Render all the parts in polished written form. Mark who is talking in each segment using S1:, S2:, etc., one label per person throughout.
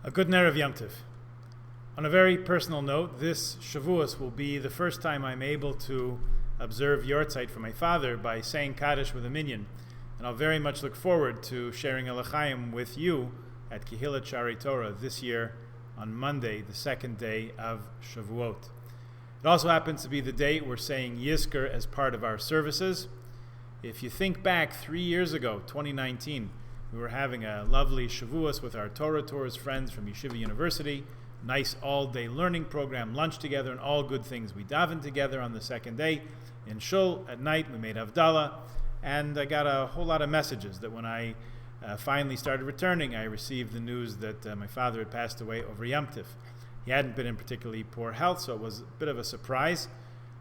S1: A good Erev Yom Tov. On a very personal note, this Shavuot will be the first time I'm able to observe Yortzeit for my father by saying Kaddish with a minyan, and I'll very much look forward to sharing a l'chaim with you at Kehillat Shari Torah this year on Monday, the second day of Shavuot. It also happens to be the day we're saying Yizkor as part of our services. If you think back 3 years ago, 2019, we were having a lovely Shavuos with our Torah Tours friends from Yeshiva University, nice all-day learning program, lunch together, and all good things. We davened together on the second day in Shul. At night, we made Havdalah, and I got a whole lot of messages that when I finally started returning, I received the news that my father had passed away over Yom Tov. He hadn't been in particularly poor health, so it was a bit of a surprise,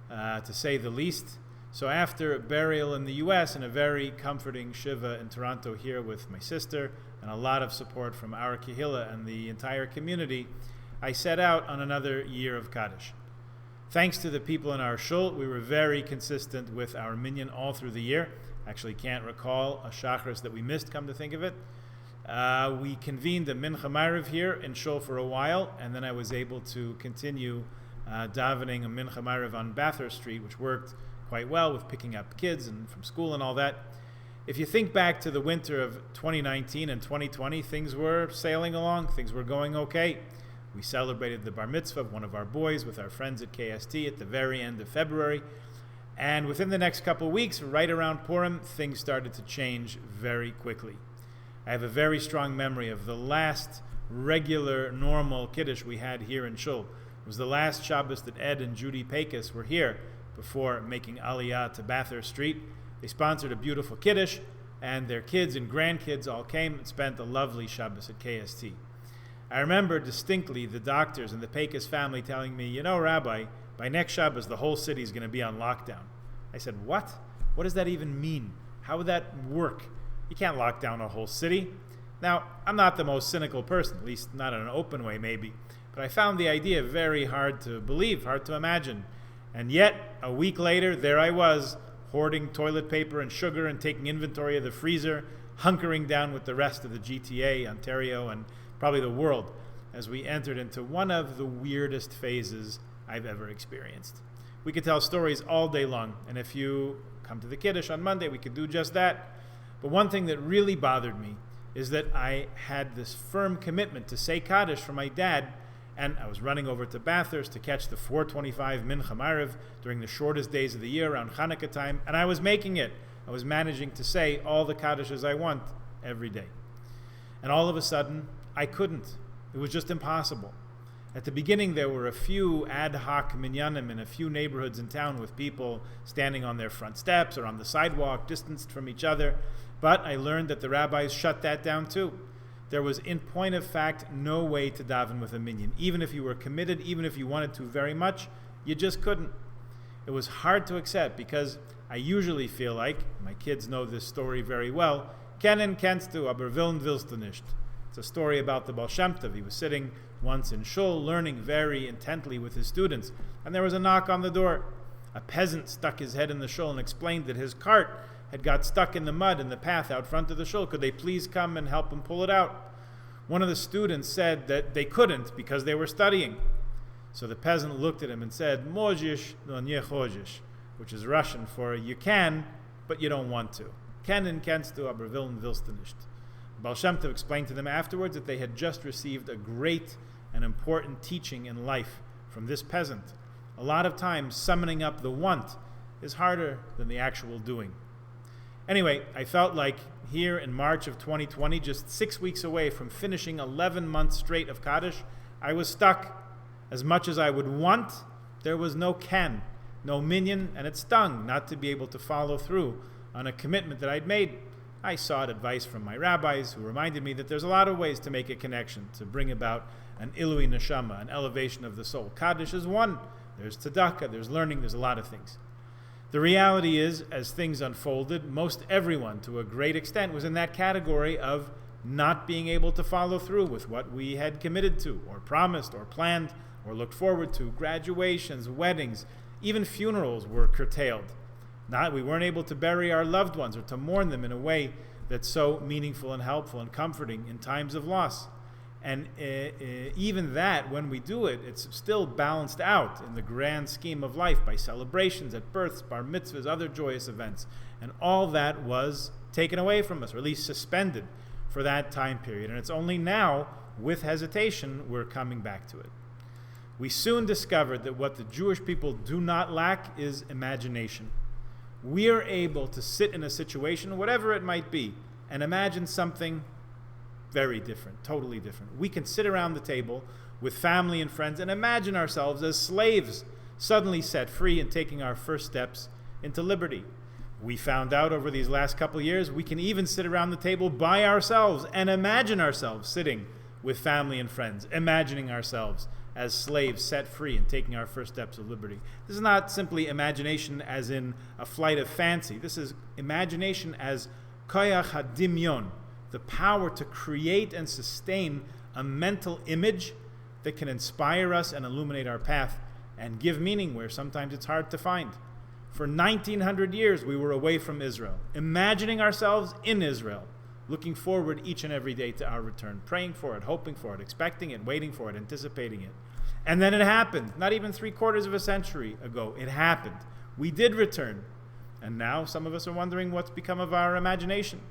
S1: to say the least. So after burial in the U.S. and a very comforting Shiva in Toronto here with my sister and a lot of support from our Kehillah and the entire community, I set out on another year of Kaddish. Thanks to the people in our shul, we were very consistent with our minyan all through the year. Actually can't recall a Shacharis that we missed, come to think of it. We convened a Mincha Ma'ariv here in shul for a while, and then I was able to continue davening a Mincha Ma'ariv on Bathurst Street, which worked quite well with picking up kids and from school and all that. If you think back to the winter of 2019 and 2020, things were sailing along, things were going okay. We celebrated the bar mitzvah of one of our boys with our friends at KST at the very end of February. And within the next couple of weeks, right around Purim, things started to change very quickly. I have a very strong memory of the last regular, normal Kiddush we had here in Shul. It was the last Shabbos that Ed and Judy Pecos were here before making Aliyah to Bathurst Street. They sponsored a beautiful Kiddush, and their kids and grandkids all came and spent a lovely Shabbos at KST. I remember distinctly the doctors and the Pecos family telling me, "You know, Rabbi, by next Shabbos the whole city is going to be on lockdown." I said, "What? What does that even mean? How would that work? You can't lock down a whole city." Now, I'm not the most cynical person, at least not in an open way maybe, but I found the idea very hard to believe, hard to imagine. And yet, a week later, there I was, hoarding toilet paper and sugar and taking inventory of the freezer, hunkering down with the rest of the GTA, Ontario, and probably the world, as we entered into one of the weirdest phases I've ever experienced. We could tell stories all day long, and if you come to the Kiddush on Monday, we could do just that. But one thing that really bothered me is that I had this firm commitment to say Kaddish for my dad, and I was running over to Bathurst to catch the 4:25 Mincha Ma'ariv during the shortest days of the year around Hanukkah time, and I was making it. I was managing to say all the Kaddishes I want every day. And all of a sudden, I couldn't. It was just impossible. At the beginning, there were a few ad hoc minyanim in a few neighborhoods in town with people standing on their front steps or on the sidewalk, distanced from each other, but I learned that the rabbis shut that down too. There was, in point of fact, no way to daven with a minyan. Even if you were committed, even if you wanted to very much, you just couldn't. It was hard to accept because I usually feel like, my kids know this story very well, kennen kennst du, aber willen willst du nicht. It's a story about the Baal Shem Tov. He was sitting once in shul, learning very intently with his students, and there was a knock on the door. A peasant stuck his head in the shul and explained that his cart had got stuck in the mud in the path out front of the shul. Could they please come and help him pull it out? One of the students said that they couldn't because they were studying. So the peasant looked at him and said, "Mojish no nie chojish," which is Russian for "you can, but you don't want to." Kennen kennst du, aber willen willst du nicht. Baal Shem Tov explained to them afterwards that they had just received a great and important teaching in life from this peasant. A lot of times, summoning up the want is harder than the actual doing. Anyway, I felt like here in March of 2020, just 6 weeks away from finishing 11 months straight of Kaddish, I was stuck. As much as I would want, there was no ken, no minyan, and it stung not to be able to follow through on a commitment that I'd made. I sought advice from my rabbis who reminded me that there's a lot of ways to make a connection, to bring about an ilui neshama, an elevation of the soul. Kaddish is one. There's tzedakah, there's learning, there's a lot of things. The reality is, as things unfolded, most everyone, to a great extent, was in that category of not being able to follow through with what we had committed to, or promised, or planned, or looked forward to. Graduations, weddings, even funerals were curtailed. We weren't able to bury our loved ones or to mourn them in a way that's so meaningful and helpful and comforting in times of loss. And even that, when we do it, it's still balanced out in the grand scheme of life by celebrations at births, bar mitzvahs, other joyous events. And all that was taken away from us, or at least suspended for that time period. And it's only now, with hesitation, we're coming back to it. We soon discovered that what the Jewish people do not lack is imagination. We are able to sit in a situation, whatever it might be, and imagine something very different, totally different. We can sit around the table with family and friends and imagine ourselves as slaves suddenly set free and taking our first steps into liberty. We found out over these last couple of years we can even sit around the table by ourselves and imagine ourselves sitting with family and friends, imagining ourselves as slaves set free and taking our first steps of liberty. This is not simply imagination as in a flight of fancy. This is imagination as koyach hadimyon, the power to create and sustain a mental image that can inspire us and illuminate our path and give meaning where sometimes it's hard to find. For 1900 years we were away from Israel, imagining ourselves in Israel, looking forward each and every day to our return, praying for it, hoping for it, expecting it, waiting for it, anticipating it. And then it happened, not even 3/4 of a century ago. It happened. We did return. And now some of us are wondering what's become of our imagination.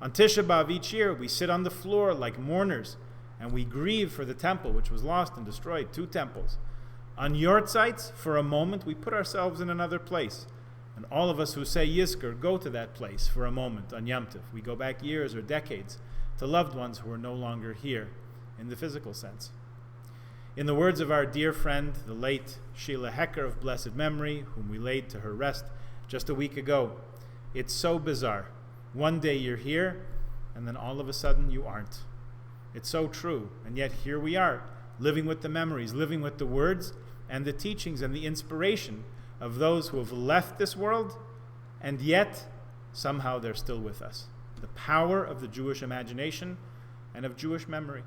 S1: On Tisha B'Av each year, we sit on the floor like mourners, and we grieve for the temple which was lost and destroyed, 2 temples. On Yortzites, for a moment, we put ourselves in another place. And all of us who say Yizkor go to that place for a moment on Yom Tov. We go back years or decades to loved ones who are no longer here in the physical sense. In the words of our dear friend, the late Sheila Hecker of blessed memory, whom we laid to her rest just a week ago, it's so bizarre. One day you're here, and then all of a sudden you aren't. It's so true, and yet here we are, living with the memories, living with the words and the teachings and the inspiration of those who have left this world, and yet somehow they're still with us. The power of the Jewish imagination and of Jewish memory.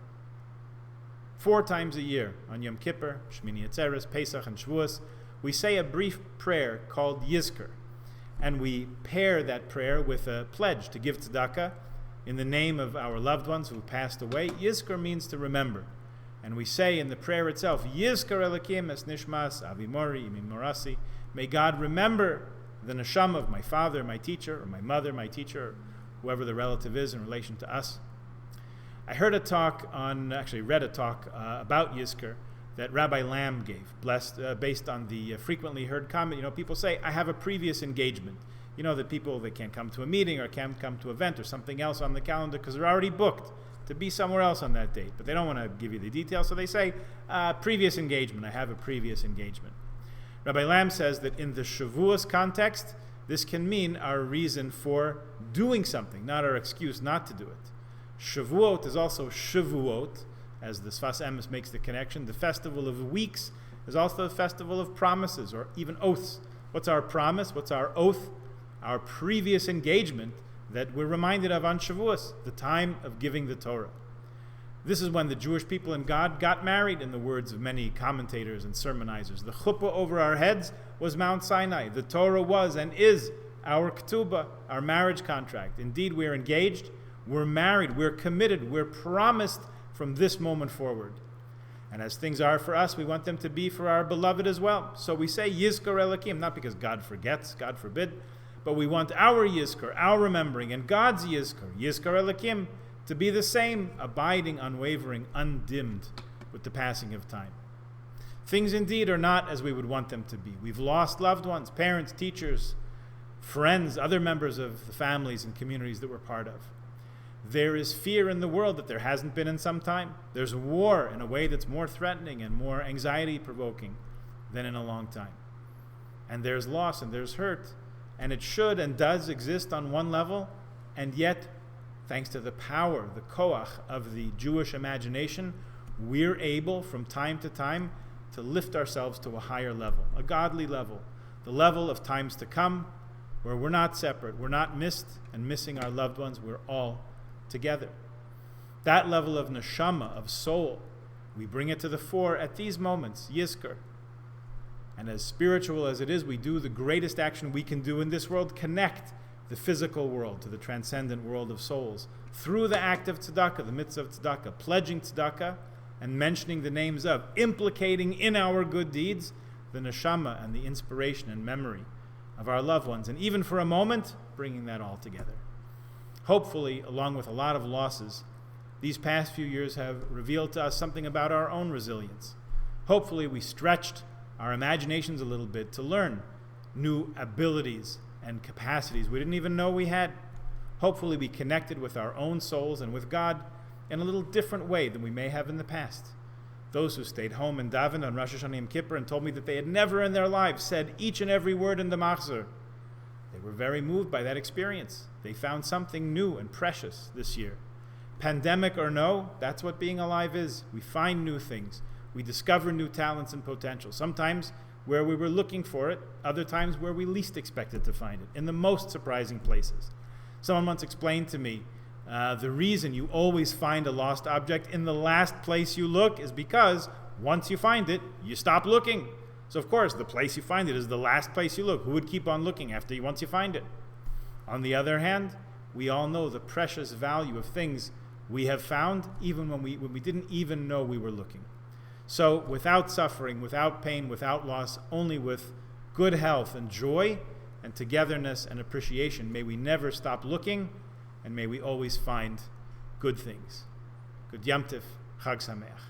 S1: 4 times a year, on Yom Kippur, Shmini Atzeres, Pesach, and Shavuos, we say a brief prayer called Yizkor, and we pair that prayer with a pledge to give tzedakah in the name of our loved ones who passed away. Yizkor means to remember. And we say in the prayer itself, Yizkor Elokim es nishmas avimori imi morasi. May God remember the neshama of my father, my teacher, or my mother, my teacher, or whoever the relative is in relation to us. I read a talk about Yizkor that Rabbi Lamb gave, based on the frequently heard comment. People say, I have a previous engagement. That people, they can't come to a meeting or can't come to an event or something else on the calendar because they're already booked to be somewhere else on that date. But they don't want to give you the details, so they say, previous engagement, I have a previous engagement. Rabbi Lamb says that in the Shavuos context, this can mean our reason for doing something, not our excuse not to do it. Shavuot is also Shavuot, as the Sfas Emes makes the connection. The festival of weeks is also the festival of promises or even oaths. What's our promise? What's our oath? Our previous engagement that we're reminded of on Shavuos, the time of giving the Torah. This is when the Jewish people and God got married, in the words of many commentators and sermonizers. The chuppah over our heads was Mount Sinai. The Torah was and is our ketubah, our marriage contract. Indeed, we're engaged, we're married, we're committed, we're promised from this moment forward. And as things are for us, we want them to be for our beloved as well. So we say Yizkor Elokim, not because God forgets, God forbid, but we want our Yizkor, our remembering, and God's Yizkor, Yizkor Elokim, to be the same, abiding, unwavering, undimmed with the passing of time. Things indeed are not as we would want them to be. We've lost loved ones, parents, teachers, friends, other members of the families and communities that we're part of. There is fear in the world that there hasn't been in some time. There's war in a way that's more threatening and more anxiety-provoking than in a long time. And there's loss and there's hurt. And it should and does exist on one level, and yet, thanks to the power, the koach of the Jewish imagination, we're able from time to time to lift ourselves to a higher level, a godly level, the level of times to come, where we're not separate, we're not missed and missing our loved ones, we're all together. That level of neshama, of soul, we bring it to the fore at these moments, Yizkor. And as spiritual as it is, we do the greatest action we can do in this world, connect the physical world to the transcendent world of souls through the act of tzedakah, the mitzvah of tzedakah, pledging tzedakah and mentioning the names of, implicating in our good deeds the neshama and the inspiration and memory of our loved ones, and even for a moment, bringing that all together. Hopefully, along with a lot of losses, these past few years have revealed to us something about our own resilience. Hopefully, we stretched our imaginations a little bit to learn new abilities and capacities we didn't even know we had. Hopefully, we connected with our own souls and with God in a little different way than we may have in the past. Those who stayed home and davened on Rosh Hashanah and Yom Kippur and told me that they had never in their lives said each and every word in the Machzor, they were very moved by that experience. They found something new and precious this year. Pandemic or no, that's what being alive is. We find new things. We discover new talents and potential. Sometimes where we were looking for it, other times where we least expected to find it, in the most surprising places. Someone once explained to me, the reason you always find a lost object in the last place you look is because once you find it, you stop looking. So of course, the place you find it is the last place you look. Who would keep on looking once you find it? On the other hand, we all know the precious value of things we have found even when we didn't even know we were looking. So without suffering, without pain, without loss, only with good health and joy and togetherness and appreciation, may we never stop looking, and may we always find good things. Good Yom Tiv, Chag Sameach.